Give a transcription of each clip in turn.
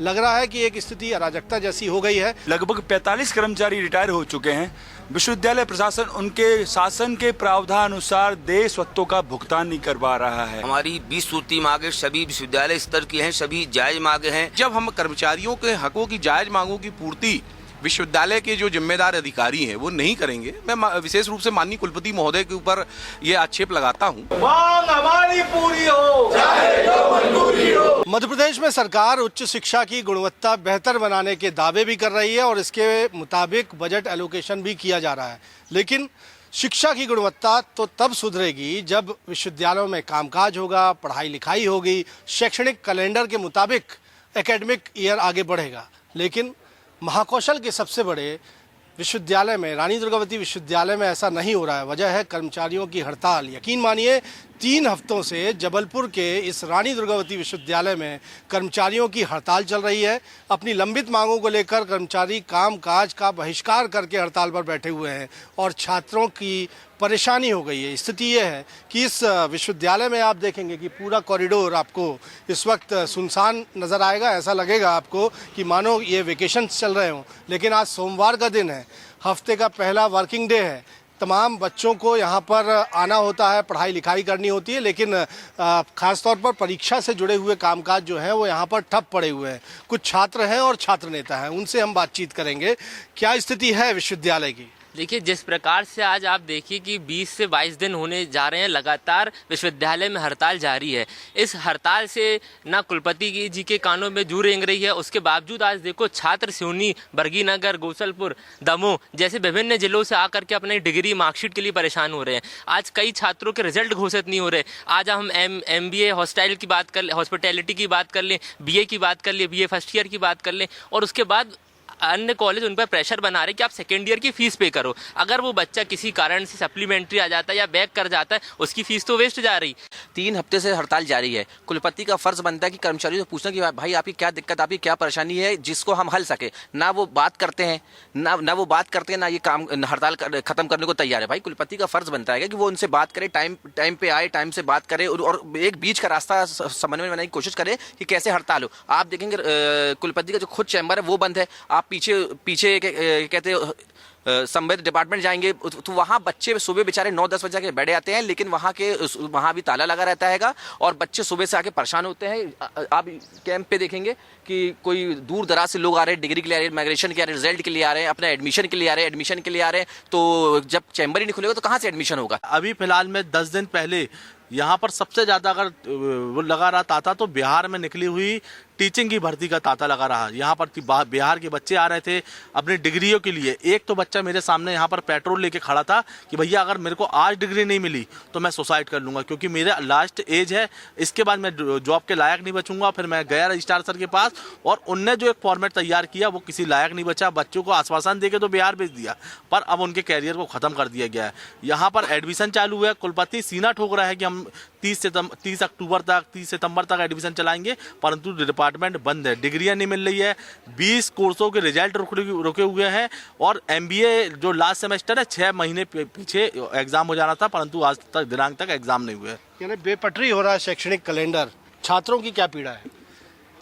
लग रहा है कि एक स्थिति अराजकता जैसी हो गई है। लगभग 45 कर्मचारी रिटायर हो चुके हैं। विश्वविद्यालय प्रशासन उनके शासन के प्रावधान अनुसार देय स्वत्तों का भुगतान नहीं कर पा रहा है। हमारी 20 सूत्री मांगे सभी विश्वविद्यालय स्तर की हैं, सभी जायज मांगे हैं। जब हम कर्मचारियों के हकों की जायज मांगों की पूर्ति विश्वविद्यालय के जो जिम्मेदार अधिकारी हैं वो नहीं करेंगे, मैं विशेष रूप से माननीय कुलपति महोदय के ऊपर ये आक्षेप लगाता हूँ। मांग हमारी पूरी हो, चाहे जो मंजूरी हो। मध्य प्रदेश में सरकार उच्च शिक्षा की गुणवत्ता बेहतर बनाने के दावे भी कर रही है और इसके मुताबिक बजट एलोकेशन भी किया जा रहा है, लेकिन शिक्षा की गुणवत्ता तो तब सुधरेगी जब विश्वविद्यालयों में कामकाज होगा, पढ़ाई लिखाई होगी, शैक्षणिक कैलेंडर के मुताबिक एकेडमिक ईयर आगे बढ़ेगा। लेकिन महाकौशल के सबसे बड़े विश्वविद्यालय में, रानी दुर्गावती विश्वविद्यालय में ऐसा नहीं हो रहा है। वजह है कर्मचारियों की हड़ताल। यकीन मानिए 3 हफ्तों से जबलपुर के इस रानी दुर्गावती विश्वविद्यालय में कर्मचारियों की हड़ताल चल रही है। अपनी लंबित मांगों को लेकर कर्मचारी कामकाज का बहिष्कार करके हड़ताल पर बैठे हुए हैं और छात्रों की परेशानी हो गई है। स्थिति ये है कि इस विश्वविद्यालय में आप देखेंगे कि पूरा कॉरिडोर आपको इस वक्त सुनसान नज़र आएगा। ऐसा लगेगा आपको कि मानो ये वेकेशंस चल रहे हों, लेकिन आज सोमवार का दिन है, हफ्ते का पहला वर्किंग डे है। तमाम बच्चों को यहाँ पर आना होता है, पढ़ाई लिखाई करनी होती है, लेकिन ख़ास तौर पर परीक्षा से जुड़े हुए कामकाज जो हैं वो यहाँ पर ठप पड़े हुए हैं। कुछ छात्र हैं और छात्र नेता हैं, उनसे हम बातचीत करेंगे। क्या स्थिति है विश्वविद्यालय की? देखिए, जिस प्रकार से आज आप देखिए कि 20 से 22 दिन होने जा रहे हैं, लगातार विश्वविद्यालय में हड़ताल जारी है। इस हड़ताल से ना कुलपति जी के कानों में जू रेंग रही है, उसके बावजूद आज देखो छात्र सिवनी, बरगीनगर, गोसलपुर, दमोह जैसे विभिन्न जिलों से आकर के अपनी डिग्री मार्कशीट के लिए परेशान हो रहे हैं। आज कई छात्रों के रिजल्ट घोषित नहीं हो रहे। आज हम MBA हॉस्टल की बात कर लें, हॉस्पिटैलिटी की बात कर लें, BA की बात कर लें, BA फर्स्ट ईयर की बात कर लें, और उसके बाद अन्य कॉलेज उन पर प्रेशर बना रहे कि आप सेकेंड ईयर की फीस पे करो। अगर वो बच्चा किसी कारण से सप्लीमेंट्री आ जाता है या बैक कर जाता है, उसकी फीस तो वेस्ट जा रही। 3 हफ्ते से हड़ताल जारी है। कुलपति का फर्ज बनता है कि कर्मचारियों से पूछना कि भाई आपकी क्या दिक्कत, आपकी क्या परेशानी है, जिसको हम हल सके। ना वो बात करते हैं, ना ये काम हड़ताल खत्म करने को तैयार है। भाई कुलपति का फर्ज बनता है कि वो उनसे बात करे, टाइम पे आए, टाइम से बात करे और एक बीच का रास्ता समन्वय बनाने की कोशिश करे कि कैसे हड़ताल हो। आप देखेंगे कुलपति का जो खुद चैम्बर है वो बंद है। आप पीछे कहते संबंधित डिपार्टमेंट जाएंगे तो वहाँ बच्चे सुबह बेचारे 9-10 बजे के बैठे आते हैं, लेकिन वहाँ भी ताला लगा रहता हैगा और बच्चे सुबह से आके परेशान होते हैं। आप कैंप पे देखेंगे कि कोई दूर दराज से लोग आ रहे हैं, डिग्री के लिए आ रहे हैं, माइग्रेशन के आ रहे हैं, रिजल्ट के लिए आ रहे हैं, अपने एडमिशन के लिए आ रहे हैं। तो जब चैम्बर ही नहीं खुलेगा तो कहाँ से एडमिशन होगा? अभी फिलहाल में 10 दिन पहले यहाँ पर सबसे ज़्यादा अगर वो लगा रहा तांता तो बिहार में निकली हुई टीचिंग की भर्ती का तांता लगा रहा। यहाँ पर बिहार के बच्चे आ रहे थे अपनी डिग्रियों के लिए। एक तो बच्चा मेरे सामने यहाँ पर पेट्रोल लेके खड़ा था कि भैया अगर मेरे को आज डिग्री नहीं मिली तो मैं सुसाइड कर लूँगा, क्योंकि मेरा लास्ट एज है, इसके बाद मैं जॉब के लायक नहीं बचूंगा। फिर मैं गया रजिस्ट्रार सर के पास और उनने जो एक फॉर्मेट तैयार किया वो किसी लायक नहीं बचा। बच्चों को आश्वासन देके तो बिहार भेज दिया, पर अब उनके कैरियर को ख़त्म कर दिया गया है। यहाँ पर एडमिशन चालू है। कुलपति सीना ठोक रहा है कि हम 30 सितंबर तक एडमिशन चलाएंगे, परंतु डिपार्टमेंट बंद है, डिग्रियां नहीं मिल रही है, 20 कोर्सों के रिजल्ट रुके हुए हैं और MBA जो लास्ट सेमेस्टर है 6 महीने पीछे एग्जाम हो जाना था, परंतु आज तक दिनांक तक एग्जाम नहीं हुए। यानी बेपटरी हो रहा है शैक्षणिक कैलेंडर। छात्रों की क्या पीड़ा है?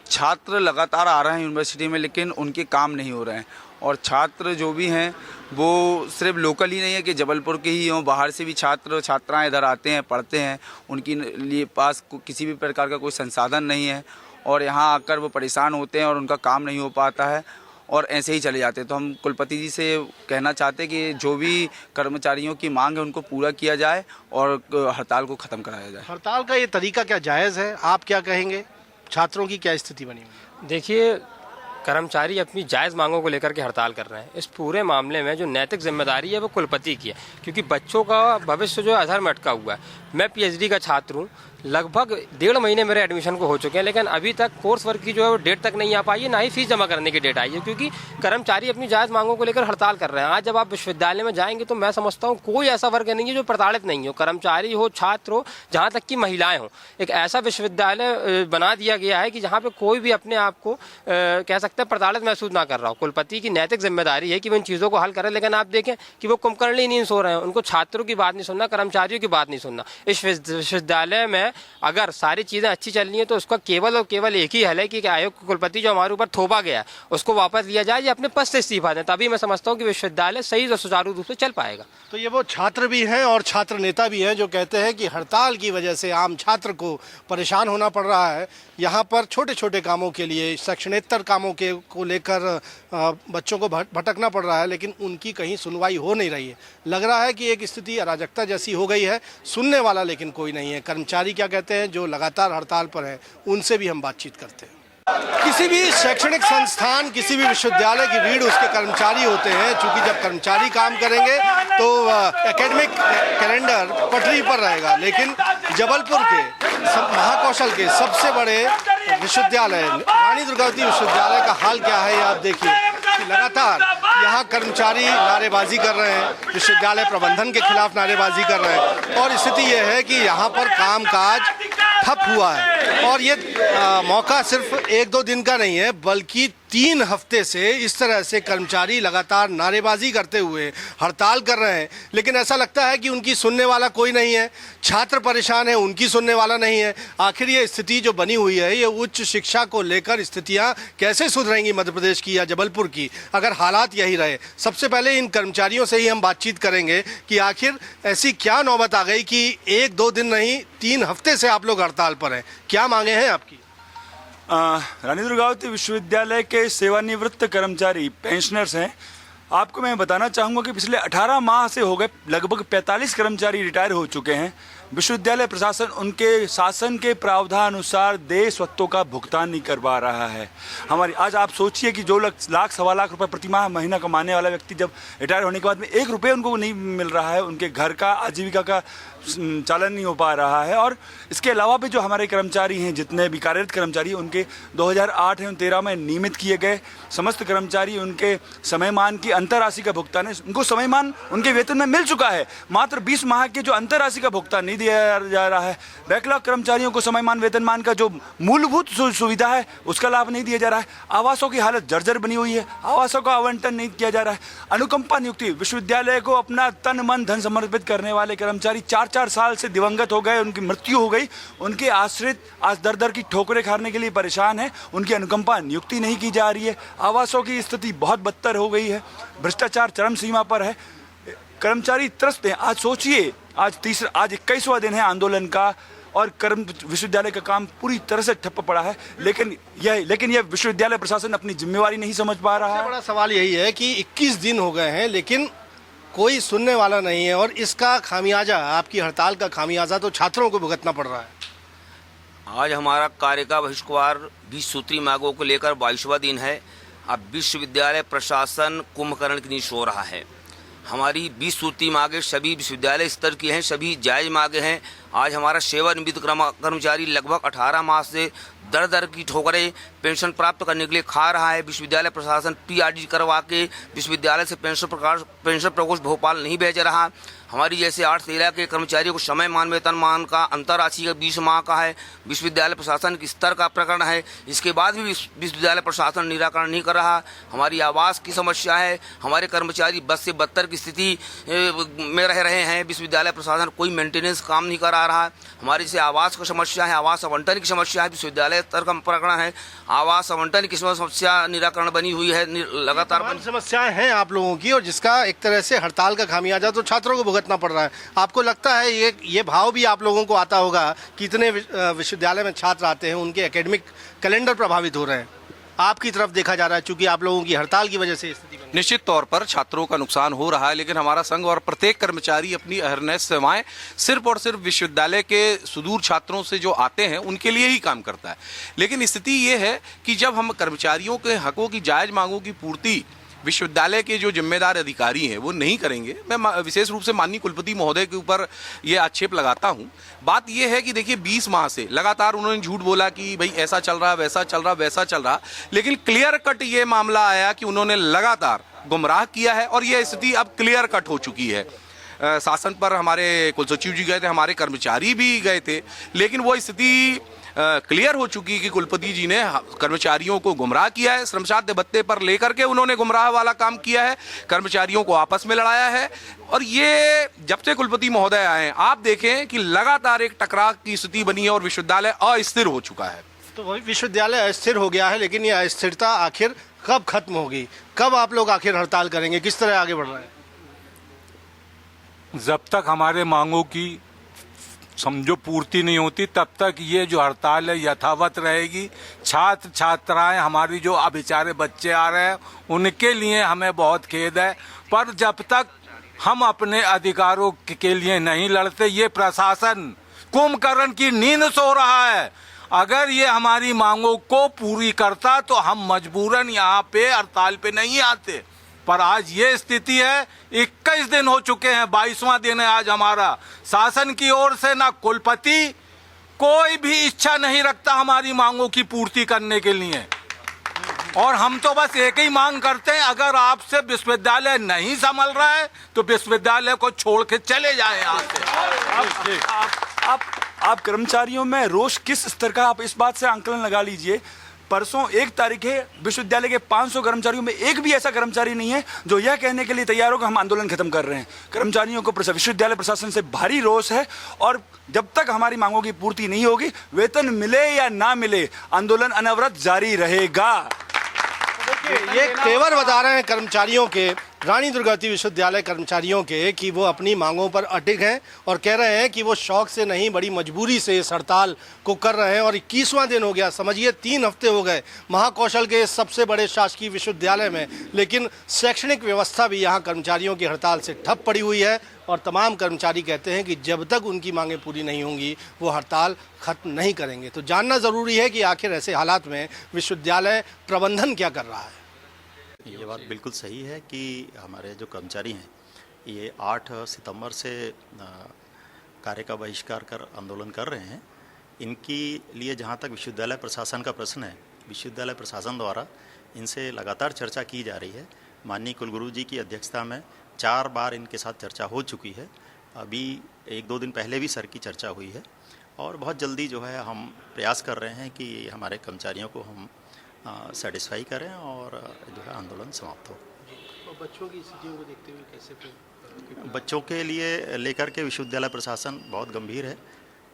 छात्र लगातार आ रहे हैं यूनिवर्सिटी में, लेकिन उनके काम नहीं हो रहे हैं। और छात्र जो भी हैं वो सिर्फ लोकल ही नहीं है कि जबलपुर के ही हों, बाहर से भी छात्र छात्राएं इधर आते हैं, पढ़ते हैं। उनके लिए पास किसी भी प्रकार का कोई संसाधन नहीं है और यहाँ आकर वो परेशान होते हैं और उनका काम नहीं हो पाता है और ऐसे ही चले जाते हैं। तो हम कुलपति जी से कहना चाहते हैं कि जो भी कर्मचारियों की मांग है उनको पूरा किया जाए और हड़ताल को ख़त्म कराया जाए। हड़ताल का ये तरीका क्या जायज़ है? आप क्या कहेंगे? छात्रों की क्या स्थिति बनी हुई है? देखिए, कर्मचारी अपनी जायज़ मांगों को लेकर के हड़ताल कर रहे हैं। इस पूरे मामले में जो नैतिक जिम्मेदारी है वो कुलपति की है, क्योंकि बच्चों का भविष्य जो है अधर में अटका हुआ है। मैं PhD का छात्र हूँ, लगभग 1.5 महीने मेरे एडमिशन को हो चुके हैं, लेकिन अभी तक कोर्स वर्क की जो है वो डेट तक नहीं आ पाई है, ना ही फीस जमा करने की डेट आई है, क्योंकि कर्मचारी अपनी जायज़ मांगों को लेकर हड़ताल कर रहे हैं। आज जब आप विश्वविद्यालय में जाएंगे तो मैं समझता हूँ कोई ऐसा वर्ग नहीं है जो प्रताड़ित नहीं हो, कर्मचारी हो, छात्र हो, जहाँ तक कि महिलाएं हों। एक ऐसा विश्वविद्यालय बना दिया गया है कि जहाँ पे कोई भी अपने आप को कह सकते हैं प्रताड़ित महसूस ना कर रहा हो। कुलपति की नैतिक जिम्मेदारी है कि वो इन चीज़ों को हल करें, लेकिन आप देखें कि वो कुंभकर्ण ही नहीं सो रहे हैं। उनको छात्रों की बात नहीं सुनना, कर्मचारियों की बात नहीं सुनना। इस विश्वविद्यालय में है। अगर सारी चीज़ें अच्छी चल रही हैं तो उसका केवल और केवल एक ही हल है कि आयोग के कुलपति जो हमारे ऊपर थोपा गया है उसको वापस लिया जाए या अपने पद से इस्तीफा दें, तभी मैं समझता हूँ कि विश्वविद्यालय सही और सुचारू रूप से चल पाएगा। तो ये वो छात्र भी हैं और छात्र नेता भी हैं जो कहते हैं कि हड़ताल की वजह से आम छात्र को परेशान होना पड़ रहा है। यहाँ पर छोटे छोटे कामों के लिए, सेक्शनेतर कामों के को लेकर बच्चों को भटकना पड़ रहा है, लेकिन उनकी कहीं सुनवाई हो नहीं रही है। लग रहा है कि एक स्थिति अराजकता जैसी हो गई है, सुनने वाला लेकिन कोई नहीं है। कर्मचारी क्या कहते हैं जो लगातार हड़ताल पर हैं, उनसे भी हम बातचीत करते हैं। किसी भी शैक्षणिक संस्थान, किसी भी विश्वविद्यालय की रीढ़ उसके कर्मचारी होते हैं। चूंकि जब कर्मचारी काम करेंगे तो एकेडमिक कैलेंडर पटरी पर रहेगा, लेकिन जबलपुर के महाकौशल के सबसे बड़े विश्वविद्यालय रानी दुर्गावती विश्वविद्यालय का हाल क्या है, ये आप देखिए कि लगातार यहाँ कर्मचारी नारेबाजी कर रहे हैं, विश्वविद्यालय प्रबंधन के खिलाफ नारेबाजी कर रहे हैं। और स्थिति यह है कि यहाँ पर कामकाज ठप हुआ है और ये मौका सिर्फ 1-2 दिन का नहीं है, बल्कि 3 हफ्ते से इस तरह से कर्मचारी लगातार नारेबाजी करते हुए हड़ताल कर रहे हैं। लेकिन ऐसा लगता है कि उनकी सुनने वाला कोई नहीं है। छात्र परेशान है, उनकी सुनने वाला नहीं है। आखिर ये स्थिति जो बनी हुई है, ये उच्च शिक्षा को लेकर स्थितियां कैसे सुधरेंगी मध्य प्रदेश की या जबलपुर की, अगर हालात यही रहे। सबसे पहले इन कर्मचारियों से ही हम बातचीत करेंगे कि आखिर ऐसी क्या नौबत आ गई कि 1-2 दिन नहीं 3 हफ्ते से आप लोग हड़ताल पर हैं। क्या मांगे हैं आपकी? रानी दुर्गावती विश्वविद्यालय के सेवानिवृत्त कर्मचारी पेंशनर्स हैं। आपको मैं बताना चाहूँगा कि पिछले 18 माह से हो गए लगभग 45 कर्मचारी रिटायर हो चुके हैं। विश्वविद्यालय प्रशासन उनके शासन के प्रावधान अनुसार देय स्वत्वों का भुगतान नहीं कर पा रहा है। हमारी आज आप सोचिए कि जो लाख 1.25 लाख रुपए प्रति माह महीना कमाने वाला व्यक्ति जब रिटायर होने के बाद में 1 रुपये उनको नहीं मिल रहा है, उनके घर का आजीविका का चालन नहीं हो पा रहा है। और इसके अलावा भी जो हमारे कर्मचारी हैं, जितने भी कार्यरत कर्मचारी हैं, उनके 2008 एवं 13 में नियमित किए गए समस्त कर्मचारी उनके समयमान की अंतरराशि का भुगतान है, उनको समयमान उनके वेतन में मिल चुका है। मात्र 20 माह के जो अंतरराशि का भुगतान नहीं दिया जा रहा है। बैकलॉग कर्मचारियों को समयमान वेतनमान का जो मूलभूत सुविधा है उसका लाभ नहीं दिया जा रहा है। आवासों की हालत जर्जर बनी हुई है, आवासों का आवंटन नहीं किया जा रहा है। अनुकंपा नियुक्ति, विश्वविद्यालय को अपना तन मन धन समर्पित करने वाले कर्मचारी 4-4 साल से दिवंगत हो गए, उनकी मृत्यु हो गई, उनके आश्रित आज दर की ठोकरें खाने के लिए परेशान है, उनकी अनुकंपा नियुक्ति नहीं की जा रही है। आवासों की स्थिति बहुत बदतर हो गई है, भ्रष्टाचार चरम सीमा पर है, कर्मचारी त्रस्त हैं। आज सोचिए, आज 21वां दिन है आंदोलन का और विश्वविद्यालय का काम पूरी तरह से ठप्प पड़ा है। लेकिन यह विश्वविद्यालय प्रशासन अपनी जिम्मेवारी नहीं समझ पा रहा है। बड़ा सवाल यही है कि 21 दिन हो गए हैं लेकिन कोई सुनने वाला नहीं है, और इसका खामियाजा, आपकी हड़ताल का खामियाजा तो छात्रों को भुगतना पड़ रहा है। आज हमारा कार्य का बहिष्कार 20 सूत्री मांगों को लेकर 22वां दिन है। अब विश्वविद्यालय प्रशासन कुंभकर्ण की नींद सो रहा है। हमारी 20 सूत्री मांगे सभी विश्वविद्यालय स्तर की हैं, सभी जायज मांगे हैं। आज हमारा सेवानिवृत्त कर्मचारी लगभग 18 माह से दर की ठोकरें पेंशन प्राप्त करने के लिए खा रहा है। विश्वविद्यालय प्रशासन PRG करवा के विश्वविद्यालय से पेंशन प्रकोष्ठ भोपाल नहीं भेज रहा। हमारी जैसे 8-13 के कर्मचारियों को समयमान वेतनमान का अंतरराशि का 20 माह का है। विश्वविद्यालय प्रशासन के स्तर का प्रकरण है, इसके बाद भी विश्वविद्यालय प्रशासन निराकरण नहीं कर रहा। हमारी आवास की समस्या है, हमारे कर्मचारी बद से बदतर की स्थिति में रह रहे हैं। विश्वविद्यालय प्रशासन कोई मेंटेनेंस काम नहीं करा रहा। हमारी जैसे आवास की समस्या है, आवास आवंटन की समस्या है, विश्वविद्यालय स्तर का प्रकरण है। आवास आवंटन की समस्या निराकरण बनी हुई है, लगातार समस्याएं हैं आप लोगों की, और जिसका एक तरह से हड़ताल का खामियाजा तो छात्रों को भुगतना पड़ रहा है। आपको लगता है ये भाव भी आप लोगों को आता होगा कि इतने विश्वविद्यालय में छात्र आते हैं, उनके एकेडमिक कैलेंडर प्रभावित हो रहे हैं, आपकी तरफ देखा जा रहा है चूंकि आप लोगों की हड़ताल की वजह से स्थिति निश्चित तौर पर छात्रों का नुकसान हो रहा है। लेकिन हमारा संघ और प्रत्येक कर्मचारी अपनी अहरनेस सेवाएं सिर्फ और सिर्फ विश्वविद्यालय के सुदूर छात्रों से जो आते हैं उनके लिए ही काम करता है। लेकिन स्थिति ये है कि जब हम कर्मचारियों के हकों की जायज मांगों की पूर्ति विश्वविद्यालय के जो जिम्मेदार अधिकारी हैं वो नहीं करेंगे, मैं विशेष रूप से माननीय कुलपति महोदय के ऊपर ये आक्षेप लगाता हूँ। बात ये है कि देखिए 20 माह से लगातार उन्होंने झूठ बोला कि भाई ऐसा चल रहा, वैसा चल रहा, वैसा चल रहा, लेकिन क्लियर कट ये मामला आया कि उन्होंने लगातार गुमराह किया है और ये स्थिति अब क्लियर कट हो चुकी है। शासन पर हमारे कुलसचिव जी गए थे, हमारे कर्मचारी भी गए थे, लेकिन वो स्थिति क्लियर हो चुकी है कि कुलपति जी ने कर्मचारियों को गुमराह किया है। श्रमसाध्य भत्ते पर लेकर के उन्होंने गुमराह वाला काम किया है, कर्मचारियों को आपस में लड़ाया है। और ये जब से कुलपति महोदय आए आप देखें कि लगातार एक टकराव की स्थिति बनी है और विश्वविद्यालय अस्थिर हो चुका है। तो वही विश्वविद्यालय अस्थिर हो गया है, लेकिन ये अस्थिरता आखिर कब खत्म होगी? कब आप लोग आखिर हड़ताल करेंगे? किस तरह आगे बढ़ रहे हैं? जब तक हमारे मांगों की समझो पूर्ति नहीं होती तब तक ये जो हड़ताल है यथावत रहेगी। छात्र छात्राएं हमारी जो बेचारे बच्चे आ रहे हैं उनके लिए हमें बहुत खेद है, पर जब तक हम अपने अधिकारों के लिए नहीं लड़ते ये प्रशासन कुंभकर्ण की नींद सो रहा है। अगर ये हमारी मांगों को पूरी करता तो हम मजबूरन यहाँ पे हड़ताल पे नहीं आते, पर आज ये स्थिति है। 21 दिन हो चुके हैं, 22वां दिन है आज हमारा। शासन की ओर से ना कुलपति कोई भी इच्छा नहीं रखता हमारी मांगों की पूर्ति करने के लिए, और हम तो बस एक ही मांग करते हैं, अगर आपसे विश्वविद्यालय नहीं संभल रहा है तो विश्वविद्यालय को छोड़ के चले जाएं यहाँ से। आप कर्मचारियों में रोष किस स्तर का, आप इस बात से आंकलन लगा लीजिए। परसों 1 तारीख है, विश्वविद्यालय के 500 कर्मचारियों में एक भी ऐसा कर्मचारी नहीं है जो यह कहने के लिए तैयार हो कि हम आंदोलन खत्म कर रहे हैं। कर्मचारियों को विश्वविद्यालय प्रशासन से भारी रोष है, और जब तक हमारी मांगों की पूर्ति नहीं होगी, वेतन मिले या ना मिले, आंदोलन अनवरत जारी रहेगा। ये तेवर बता रहे हैं कर्मचारियों के, रानी दुर्गावती विश्वविद्यालय कर्मचारियों के, कि वो अपनी मांगों पर अटक हैं और कह रहे हैं कि वो शौक से नहीं बड़ी मजबूरी से इस हड़ताल को कर रहे हैं। और 21वां दिन हो गया, समझिए 3 हफ्ते हो गए महाकौशल के सबसे बड़े शासकीय विश्वविद्यालय में, लेकिन शैक्षणिक व्यवस्था भी यहाँ कर्मचारियों की हड़ताल से ठप पड़ी हुई है। और तमाम कर्मचारी कहते हैं कि जब तक उनकी मांगें पूरी नहीं होंगी वो हड़ताल खत्म नहीं करेंगे। तो जानना ज़रूरी है कि आखिर ऐसे हालात में विश्वविद्यालय प्रबंधन क्या कर रहा है। ये बात बिल्कुल सही है कि हमारे जो कर्मचारी हैं ये 8 सितंबर से कार्य का बहिष्कार कर आंदोलन कर रहे हैं। इनकी लिए जहाँ तक विश्वविद्यालय प्रशासन का प्रश्न है, विश्वविद्यालय प्रशासन द्वारा इनसे लगातार चर्चा की जा रही है। माननीय कुलगुरु जी की अध्यक्षता में 4 बार इनके साथ चर्चा हो चुकी है। अभी 1-2 दिन पहले भी सर की चर्चा हुई है, और बहुत जल्दी जो है हम प्रयास कर रहे हैं कि हमारे कर्मचारियों को हम सेटिस्फाई करें और जो है आंदोलन समाप्त हो। और बच्चों की स्थितियों को देखते हुए कैसे फिर? बच्चों के लिए लेकर के विश्वविद्यालय प्रशासन बहुत गंभीर है।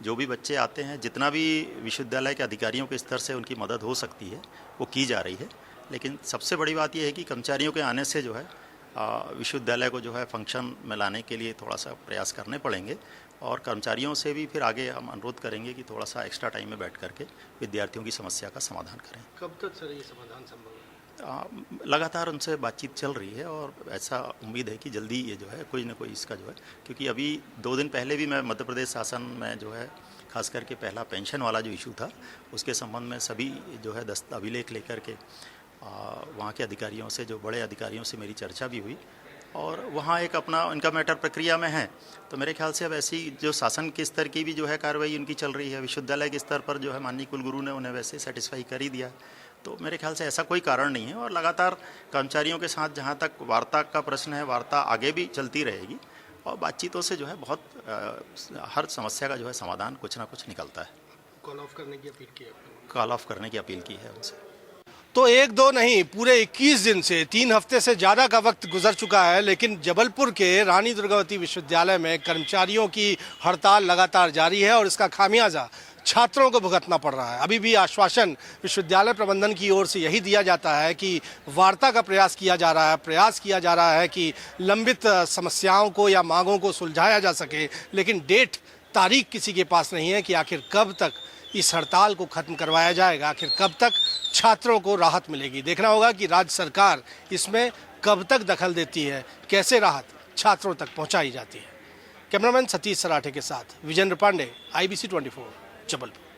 जो भी बच्चे आते हैं, जितना भी विश्वविद्यालय के अधिकारियों के स्तर से उनकी मदद हो सकती है वो की जा रही है। लेकिन सबसे बड़ी बात यह है कि कर्मचारियों के आने से जो है विश्वविद्यालय को जो है फंक्शन में लाने के लिए थोड़ा सा प्रयास करने पड़ेंगे, और कर्मचारियों से भी फिर आगे हम अनुरोध करेंगे कि थोड़ा सा एक्स्ट्रा टाइम में बैठ करके विद्यार्थियों की समस्या का समाधान करें। कब तक सर ये समाधान संभव है? लगातार उनसे बातचीत चल रही है, और ऐसा उम्मीद है कि जल्दी ये जो है कोई ना कोई इसका जो है, क्योंकि अभी 2 दिन पहले भी मैं मध्य प्रदेश शासन में जो है खास करके पहला पेंशन वाला जो इशू था उसके संबंध में सभी जो है अभिलेख लेकर के वहाँ के अधिकारियों से, जो बड़े अधिकारियों से मेरी चर्चा भी हुई, और वहाँ एक अपना इनका मैटर प्रक्रिया में है। तो मेरे ख्याल से अब ऐसी जो शासन के स्तर की भी जो है कार्रवाई उनकी चल रही है, विश्वविद्यालय के स्तर पर जो है माननीय कुलगुरु ने उन्हें वैसे सेटिस्फाई कर ही दिया। तो मेरे ख्याल से ऐसा कोई कारण नहीं है, और लगातार कर्मचारियों के साथ जहाँ तक वार्ता का प्रश्न है, वार्ता आगे भी चलती रहेगी, और बातचीतों से जो है बहुत हर समस्या का जो है समाधान कुछ ना कुछ निकलता है। कॉल ऑफ करने की अपील की है? कॉल ऑफ करने की अपील की है उनसे। तो 1-2 नहीं, पूरे 21 दिन से 3 हफ्ते से ज़्यादा का वक्त गुजर चुका है, लेकिन जबलपुर के रानी दुर्गावती विश्वविद्यालय में कर्मचारियों की हड़ताल लगातार जारी है, और इसका खामियाजा छात्रों को भुगतना पड़ रहा है। अभी भी आश्वासन विश्वविद्यालय प्रबंधन की ओर से यही दिया जाता है कि वार्ता का प्रयास किया जा रहा है कि लंबित समस्याओं को या मांगों को सुलझाया जा सके, लेकिन डेट तारीख किसी के पास नहीं है कि आखिर कब तक इस हड़ताल को खत्म करवाया जाएगा, आखिर कब तक छात्रों को राहत मिलेगी। देखना होगा कि राज्य सरकार इसमें कब तक दखल देती है, कैसे राहत छात्रों तक पहुंचाई जाती है। कैमरामैन सतीश सराठे के साथ विजेंद्र पांडे, IBC 24, जबलपुर।